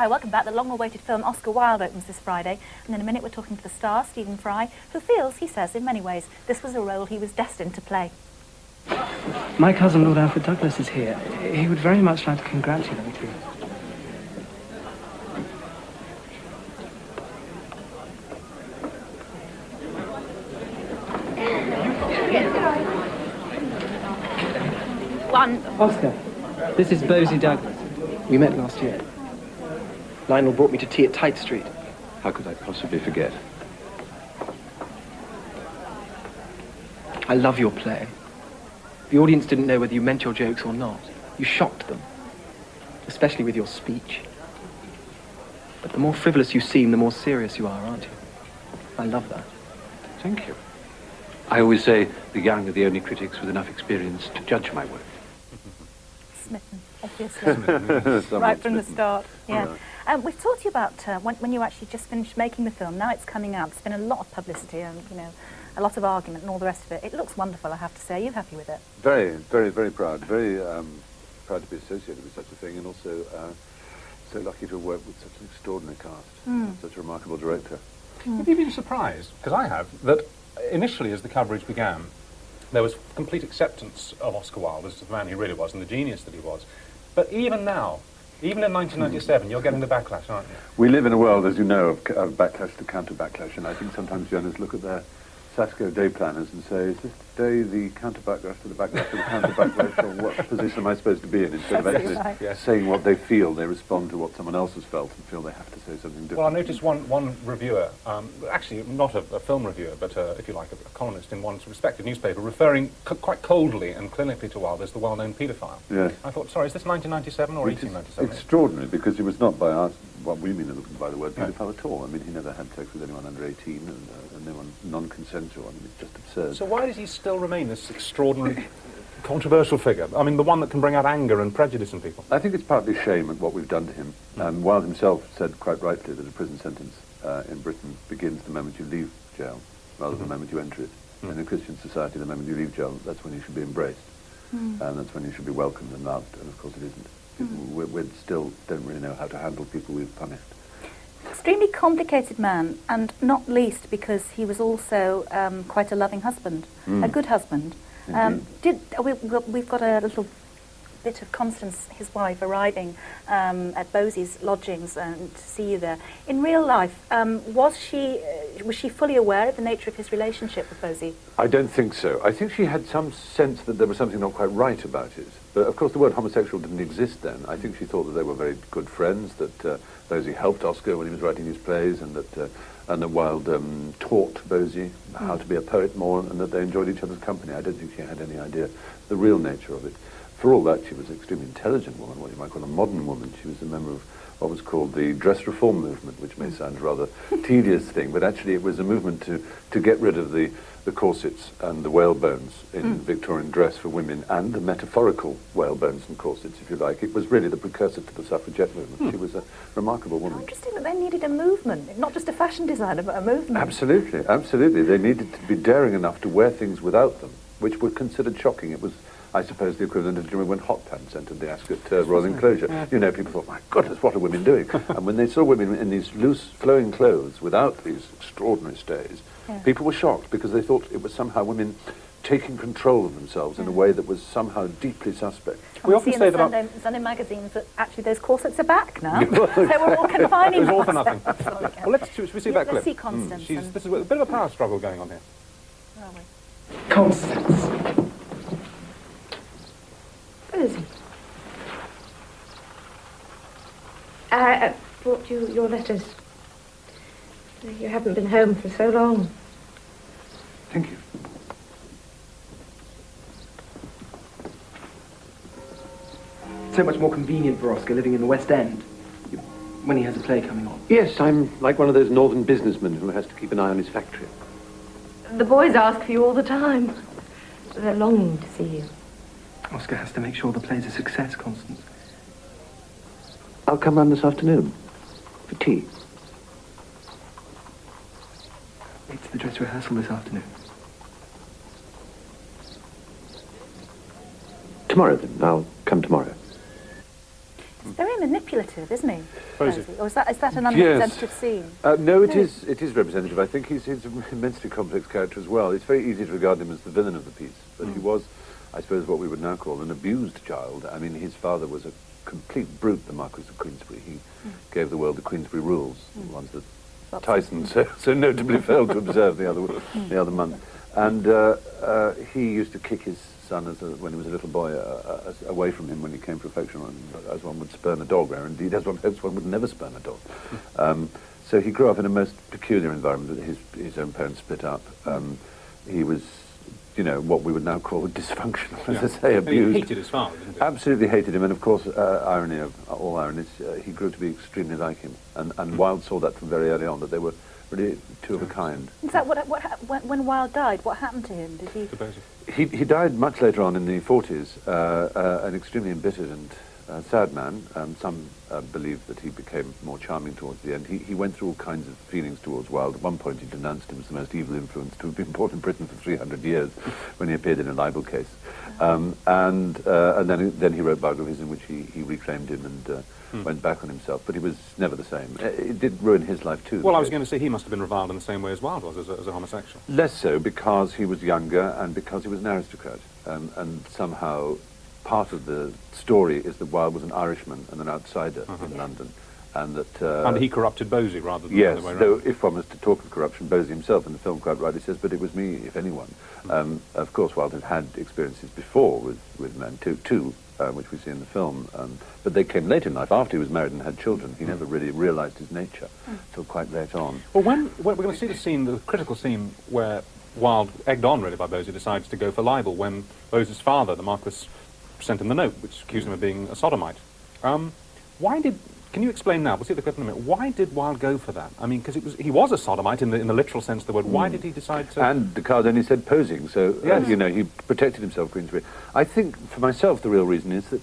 Hi, welcome back. The long-awaited film Oscar Wilde opens this Friday, and in a minute we're talking to the star, Stephen Fry, who feels, he says, in many ways, this was a role he was destined to play. My cousin, Lord Alfred Douglas, is here. He would very much like to congratulate you. Oscar, this is Bosie Douglas. We met last year. Lionel brought me to tea at Tite Street. How could I possibly forget? I love your play. The audience didn't know whether you meant your jokes or not. You shocked them, especially with your speech. But the more frivolous you seem, the more serious you are, aren't you? I love that. Thank you. I always say the young are the only critics with enough experience to judge my work. Smitten, obviously. Right from the start. Yeah. We've talked to you about when you actually just finished making the film. Now it's coming out. There's been a lot of publicity and, you know, a lot of argument and all the rest of it. It looks wonderful, I have to say. Are you happy with it? Very, very, very proud. Very proud to be associated with such a thing, and also so lucky to have worked with such an extraordinary cast, such a remarkable director. Have you been surprised, because I have, that initially as the coverage began, there was complete acceptance of Oscar Wilde as the man he really was and the genius that he was. But even now, even in 1997, you're getting the backlash, aren't you? We live in a world, as you know, of backlash to counter-backlash, and I think sometimes journalists look at their Satco day planners and say, is this day the counter-backlash to the backlash to the counter-backlash, or what position am I supposed to be in? Instead of actually saying what they feel, they respond to what someone else has felt and feel they have to say something different. Well, I noticed one reviewer, actually not a film reviewer, but if you like, a columnist in one respected newspaper, referring quite coldly and clinically to Wilde as the well-known paedophile. Yes. I thought, sorry, is this 1997 or 1897? Extraordinary, because it was not by us, what we mean by the word paedophile at all. I mean, he never had sex with anyone under 18 and no one non-consensual. I mean, it's just absurd. So why does he still remain this extraordinary, controversial figure? I mean, the one that can bring out anger and prejudice in people. I think it's partly shame at what we've done to him. Wilde himself said quite rightly that a prison sentence in Britain begins the moment you leave jail, rather than the moment you enter it. In a Christian society, the moment you leave jail, that's when you should be embraced. And that's when you should be welcomed and loved, and of course it isn't. We still don't really know how to handle people we've punished. Extremely complicated man, and not least because he was also quite a loving husband, a good husband. We've got a little bit of Constance, his wife, arriving at Bosie's lodgings to see you there. In real life, was she fully aware of the nature of his relationship with Bosie? I don't think so. I think she had some sense that there was something not quite right about it. But of course the word homosexual didn't exist then. I think she thought that they were very good friends, that Bosie helped Oscar when he was writing his plays, and that Wilde taught Bosie how to be a poet more, and that they enjoyed each other's company. I don't think she had any idea the real nature of it. For all that, she was an extremely intelligent woman, what you might call a modern woman. She was a member of what was called the dress reform movement, which may sound a rather tedious thing, but actually it was a movement to get rid of the corsets and the whalebones in Victorian dress for women, and the metaphorical whalebones and corsets, if you like. It was really the precursor to the suffragette movement. She was a remarkable woman. Interesting that they needed a movement, not just a fashion designer, but a movement. Absolutely, absolutely. They needed to be daring enough to wear things without them, which were considered shocking. It was, I suppose, the equivalent of when hot pants entered the Ascot Royal Enclosure. You know, people thought, my goodness, what are women doing? And when they saw women in these loose, flowing clothes without these extraordinary stays, people were shocked because they thought it was somehow women taking control of themselves in a way that was somehow deeply suspect. We often say that Sunday magazines that actually those corsets are back now. They were all confining. It was all for nothing. Well, should we see that clip? Let's see Constance. This is a bit of a power struggle going on here. Where are we? Constance. Rosie. I brought you your letters. You haven't been home for so long. Thank you. So much more convenient for Oscar living in the West End when he has a play coming on. Yes, I'm like one of those northern businessmen who has to keep an eye on his factory. The boys ask for you all the time. They're longing to see you. Oscar has to make sure the play's a success, Constance. I'll come round this afternoon for tea. It's the dress rehearsal this afternoon. Tomorrow, then. I'll come tomorrow. He's very manipulative, isn't he? Posey. Or is that an unrepresentative scene? No, it is representative. I think he's an immensely complex character as well. It's very easy to regard him as the villain of the piece, but he was, I suppose, what we would now call an abused child. I mean, his father was a complete brute, the Marquis of Queensberry. He gave the world the Queensberry rules, the ones that Tyson so notably failed to observe the other month. And he used to kick his son when he was a little boy away from him when he came for affection, as one would spurn a dog, or indeed as one hopes one would never spurn a dog. So he grew up in a most peculiar environment. His own parents split up. He was, what we would now call dysfunctional, as I say, abused. He hated his father, didn't he? Absolutely hated him, and of course, irony of all ironies, he grew to be extremely like him. And Wilde saw that from very early on, that they were really two of a kind. In fact, when Wilde died, what happened to him? Did he? He died much later on in the 40s, an extremely embittered and sad man. Some believe that he became more charming towards the end. He went through all kinds of feelings towards Wilde. At one point he denounced him as the most evil influence to have been born in Britain for 300 years when he appeared in a libel case. And then he wrote biographies in which he reclaimed him and went back on himself, but he was never the same. It did ruin his life too. Well, I was going to say he must have been reviled in the same way as Wilde was, as a homosexual. Less so, because he was younger and because he was an aristocrat. And somehow part of the story is that Wilde was an Irishman and an outsider in London. And that... and he corrupted Bosie rather than the other way around. though if one was to talk of corruption, Bosie himself in the film quite rightly says, but it was me, if anyone. Of course, Wilde had experiences before with men, too, which we see in the film, but they came late in life, after he was married and had children. He never really realised his nature until quite late on. Well, when we're going to see the scene, the critical scene, where Wilde, egged on really by Bosie, decides to go for libel when Bosie's father, the Marquis, sent him the note, which accused him of being a sodomite. Can you explain now? We'll see the clip in a minute. Why did Wilde go for that? I mean, because he was a sodomite in the literal sense of the word. Why did he decide to... And the card only said posing, so, he protected himself, Queensberry. I think, for myself, the real reason is that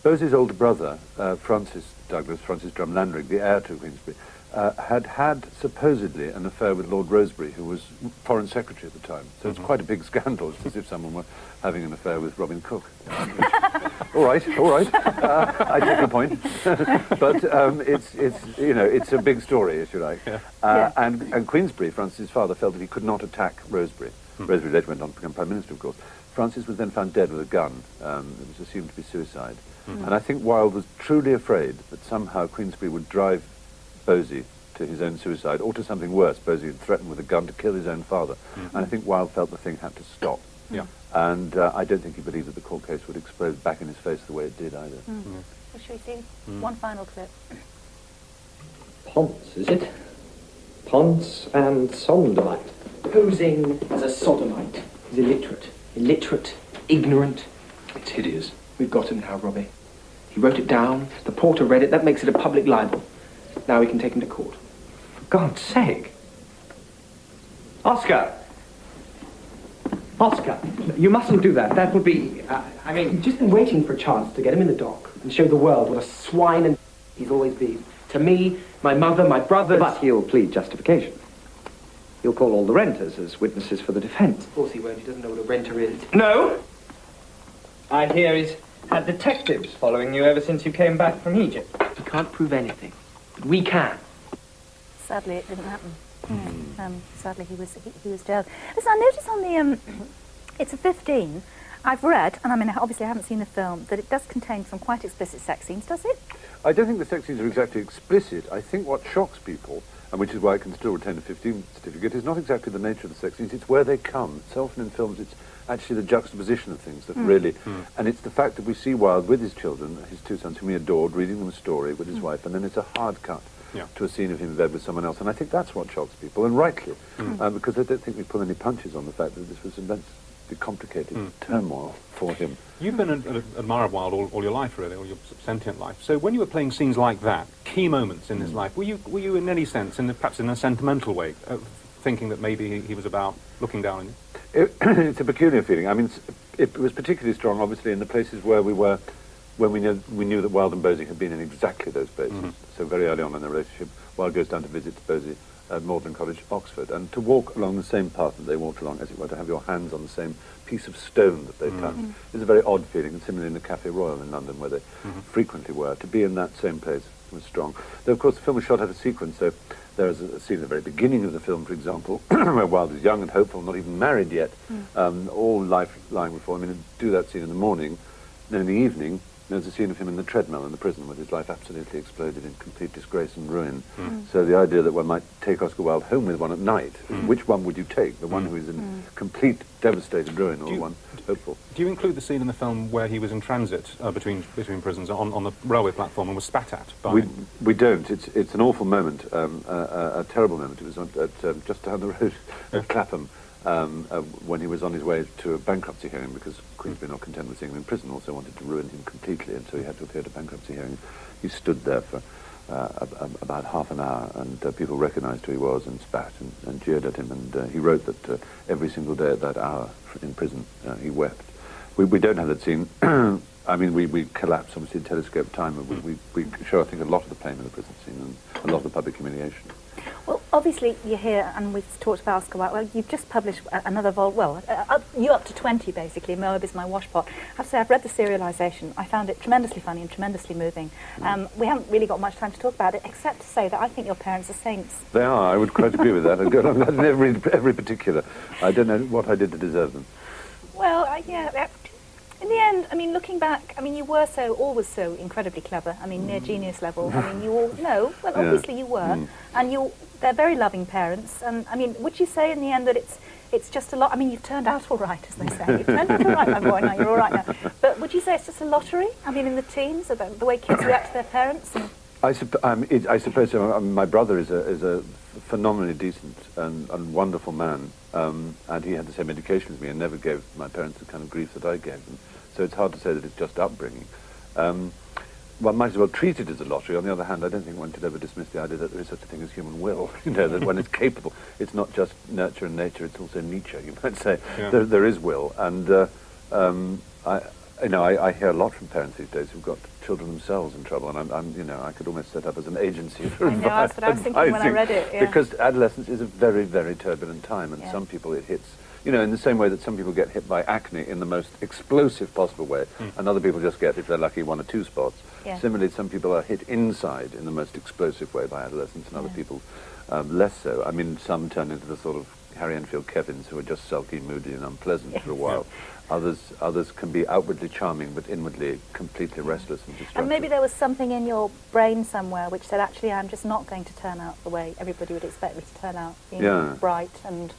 Bosie's older brother, Francis Drumlandrig, the heir to Queensberry, had supposedly an affair with Lord Rosebery, who was Foreign Secretary at the time. So it's quite a big scandal. It's as if someone were having an affair with Robin Cook. All right. I take the point. But it's a big story, if you like. And Queensberry, Francis's father, felt that he could not attack Rosebery. Rosebery later went on to become Prime Minister, of course. Francis was then found dead with a gun. It was assumed to be suicide. And I think Wilde was truly afraid that somehow Queensberry would drive Bosie to his own suicide, or to something worse. Bosie had threatened with a gun to kill his own father. And I think Wilde felt the thing had to stop. And I don't think he believed that the court case would explode back in his face the way it did either. Well, shall we see one final clip? Ponce, is it? Ponce and Sonderlight. Posing as a sodomite. He's illiterate, ignorant. It's hideous. We've got him now, Robbie. He wrote it down, the porter read it, that makes it a public libel. Now we can take him to court. For God's sake. Oscar, you mustn't do that. That would be, We've just been waiting for a chance to get him in the dock and show the world what a swine and he's always been. To me, my mother, my brothers... But he'll plead justification. He'll call all the renters as witnesses for the defence. Of course he won't. He doesn't know what a renter is. No! I hear he's had detectives following you ever since you came back from Egypt. He can't prove anything, but we can. Sadly, it didn't happen. Sadly, he was jailed. Listen, I noticed on the it's a 15. I've read, and I mean, obviously I haven't seen the film, that it does contain some quite explicit sex scenes. Does it? I don't think the sex scenes are exactly explicit. I think what shocks people, and which is why I can still retain a 15 certificate, is not exactly the nature of the sex scenes. It's where they come. So often in films, it's actually the juxtaposition of things that really... And it's the fact that we see Wilde with his children, his two sons, whom he adored, reading them a story with his wife, and then it's a hard cut to a scene of him in bed with someone else. And I think that's what shocks people, and rightly, because I don't think we pull any punches on the fact that this was immensely complicated turmoil for him. You've been an admirer of Wilde all your life, really, all your sentient life. So when you were playing scenes like that, key moments in his life, were you in any sense, perhaps in a sentimental way, thinking that maybe he was about looking down on you? It's a peculiar feeling. I mean, it was particularly strong, obviously, in the places where we were, when we knew that Wilde and Bosie had been in exactly those places. So very early on in the relationship, Wilde goes down to visit Bosie at Magdalen College, Oxford, and to walk along the same path that they walked along, as it were, to have your hands on the same piece of stone that they touched, is a very odd feeling, and similarly in the Café Royal in London, where they frequently were, to be in that same place was strong. Though, of course, the film was shot out of sequence, so there is a scene at the very beginning of the film, for example, where Wilde is young and hopeful, not even married yet, all life lying before him, and do that scene in the morning. Then in the evening, there's a scene of him in the treadmill in the prison with his life absolutely exploded in complete disgrace and ruin. So the idea that one might take Oscar Wilde home with one at night, which one would you take? The one who is in complete devastated ruin, or the one hopeful? Do you include the scene in the film where he was in transit between prisons on the railway platform and was spat at by... We don't. It's an awful moment, a terrible moment. It was just down the road at Clapham. When he was on his way to a bankruptcy hearing, because Queensberry, not content with seeing him in prison, also wanted to ruin him completely, and so he had to appear at a bankruptcy hearing. He stood there for about half an hour, and people recognised who he was and spat and jeered at him, and he wrote that every single day at that hour in prison he wept. We don't have that scene. I mean, we collapse, obviously, in telescope time, but we show, I think, a lot of the pain of the prison scene and a lot of the public humiliation. Well, obviously you're here, and we've talked about Oscar Wilde. Well, you've just published another you up to 20, basically. Moab is my washpot. I have to say, I've read the serialisation. I found it tremendously funny and tremendously moving. We haven't really got much time to talk about it, except to say that I think your parents are saints. They are. I would quite agree with that. I'd go along with that in every particular. I don't know what I did to deserve them. Well, yeah. In the end, I mean, looking back, I mean, you were always so incredibly clever. I mean, near genius level. I mean, you all know. Well, obviously you were, and they're very loving parents. And I mean, would you say in the end that it's just a lot? I mean, you've turned out all right, as they say. You've turned out all right, my boy. Now you're all right now. But would you say it's just a lottery? I mean, in the teens, about the way kids react to their parents. And I suppose so. My brother is a phenomenally decent and wonderful man, and he had the same education as me and never gave my parents the kind of grief that I gave them. So it's hard to say that it's just upbringing. One might as well treat it as a lottery. On the other hand, I don't think one should ever dismiss the idea that there is such a thing as human will. You know, that one is capable. It's not just nurture and nature; it's also Nietzsche. You might say there is will, and I hear a lot from parents these days who've got children themselves in trouble, and I could almost set up as an agency for advice. That's what I was thinking when I read it. Yeah. Because adolescence is a very, very turbulent time, and some people it hits. You know, in the same way that some people get hit by acne in the most explosive possible way, and other people just get, if they're lucky, 1 or 2 spots. Yeah. Similarly, some people are hit inside in the most explosive way by adolescence, and other people less so. I mean, some turn into the sort of Harry Enfield Kevins who are just sulky, moody, and unpleasant for a while. Others can be outwardly charming, but inwardly completely restless and destructive. And maybe there was something in your brain somewhere which said, actually, I'm just not going to turn out the way everybody would expect me to turn out, being bright and...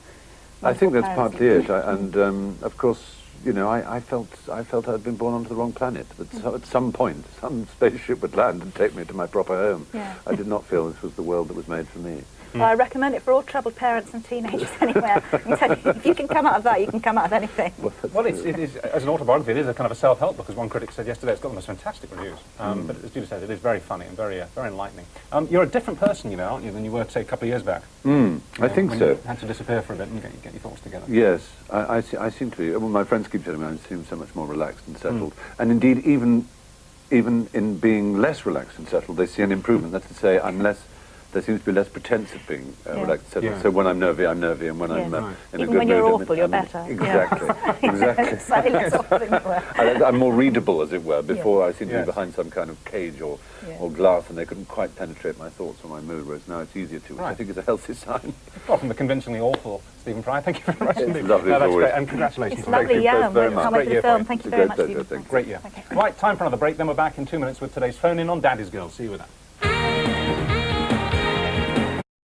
I think that's partly it, of course, you know, I felt I'd been born onto the wrong planet. But at some point, some spaceship would land and take me to my proper home. Yeah. I did not feel this was the world that was made for me. Well, I recommend it for all troubled parents and teenagers anywhere. I can tell you, if you can come out of that, you can come out of anything. Well, it is, as an autobiography, it is a kind of a self-help book, as one critic said yesterday. It's got the most fantastic reviews. But as Judy said, it is very funny and very enlightening. You're a different person, you know, aren't you, than you were, say, a couple of years back? I think when so. You had to disappear for a bit and get your thoughts together. Yes, I seem to be. Well, my friends keep telling me I seem so much more relaxed and settled. And indeed, even in being less relaxed and settled, they see an improvement. That's to say, there seems to be less pretense of being relaxed and settled. So when I'm nervy, I'm nervy, and when I'm in a good even when mood, you're awful, you're better. Exactly, exactly. Slightly less awful than you were. I'm more readable, as it were. Before I seemed to be behind some kind of cage or glass, and they couldn't quite penetrate my thoughts or my mood, whereas now it's easier to, which I think is a healthy sign. Well, from the convincingly awful Stephen Fry, thank you very much indeed. It's lovely, that's great, and congratulations. It's lovely, yeah. Very much. Can't wait for the film. Thank you very much. Great year. Right, time for another break, then we're back in 2 minutes with today's phone-in on Daddy's Girl. See you with that.